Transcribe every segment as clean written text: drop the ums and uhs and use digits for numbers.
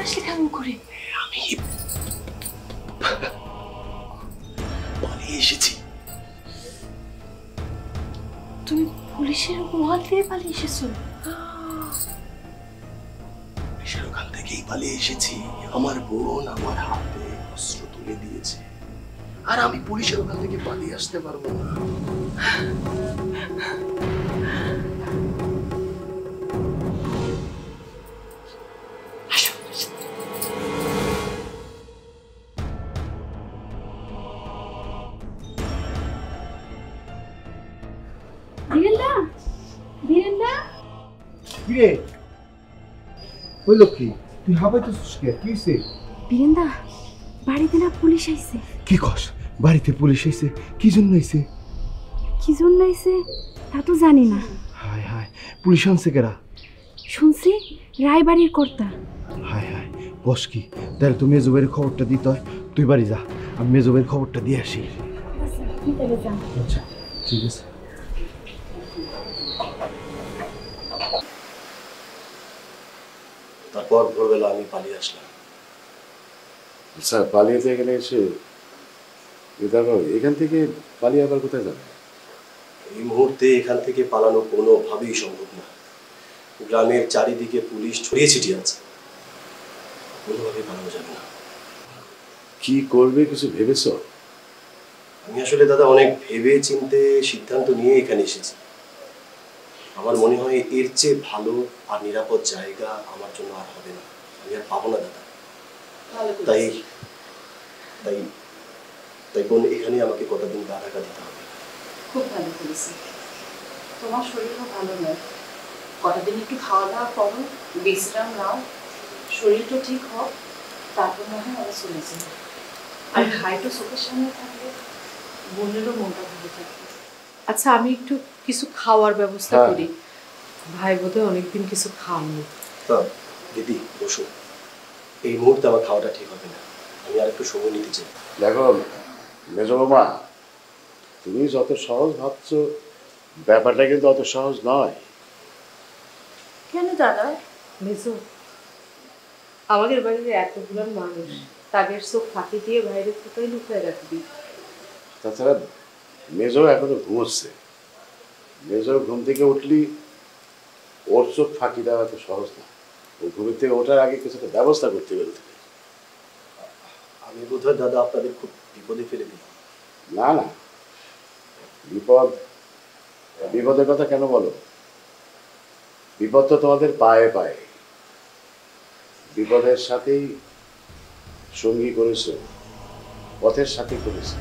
আসলে কেমন করে? আমি পালিয়ে এসেছি। তুমি পুলিশের ওয়াল দিয়ে পালিয়ে এসেছো? পুলিশের ওখান থেকেই পালিয়ে এসেছি। আমার বোন আমার হাতে অস্ত্র তুলে দিয়েছে, আর আমি পুলিশের ওখান থেকে পালিয়ে আসতে পারবো না। বীরেন্দা, বীরেন্দা, কিরে হইল কি? তুই হাবাইতেছিস কে? কি হইছে? বীরেন্দা, বাড়িতে না পুলিশ আইছে। কি কস? বাড়িতে পুলিশ আইছে? কি জন্য আইছে? কি জন্য আইছে তা তো জানি না। হায় হায়, পুলিশ আনছে কেরা? শুনছি রায়বাড়ির কর্তা। হায় হায়, কস কি? তাহলে তুই মেজবের খবরটা দিতে হয়, তুই বাড়ি যা, আমি মেজবের খবরটা দিয়ে আসি। আচ্ছা ঠিক আছে। তারপর ভোরবেলা আমি পালিয়ে আসলাম। আচ্ছা, পালিয়ে তো এখানে এসে তারপর এখান থেকে পালিয়ে আবার কোথায় যাবে? এই মুহূর্তে এখান থেকে পালানো কোনোভাবেই সম্ভব না। গ্রামের চারিদিকে পুলিশ ছড়িয়ে ছিটিয়ে আছে, কোনোভাবেই পালানো যাবে না। কি করবে কিছু ভেবেছ? আমি আসলে দাদা অনেক ভেবে চিন্তে সিদ্ধান্ত নিয়ে এখানে এসেছি। আমার মনে হয় এর চেয়ে ভালো আর নিরাপদ জায়গা আমার জন্য আর হবে না, আমি আর পাবো না দাদা। তাই তাই তাই বোন এখানে আমাকে কটা দিন গা ঢাকা দিতে হবে। খুব ভালো করেছি। তোমার শরীরও ভালো নয়, কটা দিন একটু খাওয়া দাওয়া করো, বিশ্রাম নাও, শরীরটা ঠিক হোক, তারপর না হয় আমরা চলে যাই। আর ভাইটা চোখের সামনে থাকলে বোনেরও মনটা ভালো থাকবে। আচ্ছা, আমি একটু কিছু খাওয়ার ব্যবস্থা করি। ভাই বোধহয় অনেকদিন কিছু খাওয়ানি। দিদি বসুন, এই মুহূর্তে আমার খাওয়াটা ঠিক হবে না, আমি আর একটু সময় নিতে চাই। দেখো মেজবাবা, তুমি যত সহজ ভাবছো ব্যাপারটা কিন্তু অত সহজ নয়। কেন দাদা? মেজো, আমাদের বাড়িতে এতগুলো মানুষ, তাদের চোখ ফাঁকি দিয়ে বাইরে কোথায় লুকিয়ে রাখবি? তাছাড়া মেজো এখনো ঘুমোচ্ছে। মেজো ঘুম থেকে উঠলি ওর চোখ ফাঁকি দেওয়া এত সহজ না। ও ঘুমের থেকে ওঠার আগে কিছু একটা ব্যবস্থা করতে হবে। আমি বোধহয় দাদা আপনাদের খুব বিপদে ফেলে দিই। না না, বিপদের কথা কেন বলো? বিপদ তো তোমাদের পায়ে পায়ে। বিপদের সাথেই সঙ্গী করেছো, পথের সাথে করেছো,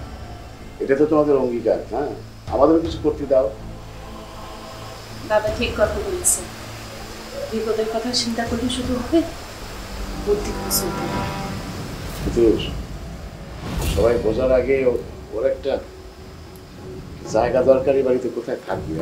এটা তো তোমাদের অঙ্গীকার। হ্যাঁ, আমাদেরও কিছু করতে দাও। দাদা ঠিক কথা বলেছে, বিপদের কথা চিন্তা করলে শুধু হবে, বুদ্ধি করে চলতে হবে। কিন্তু সবাই বোঝার আগে ওর একটা জায়গা দরকারি, বাড়িতে কোথায় থাকবে।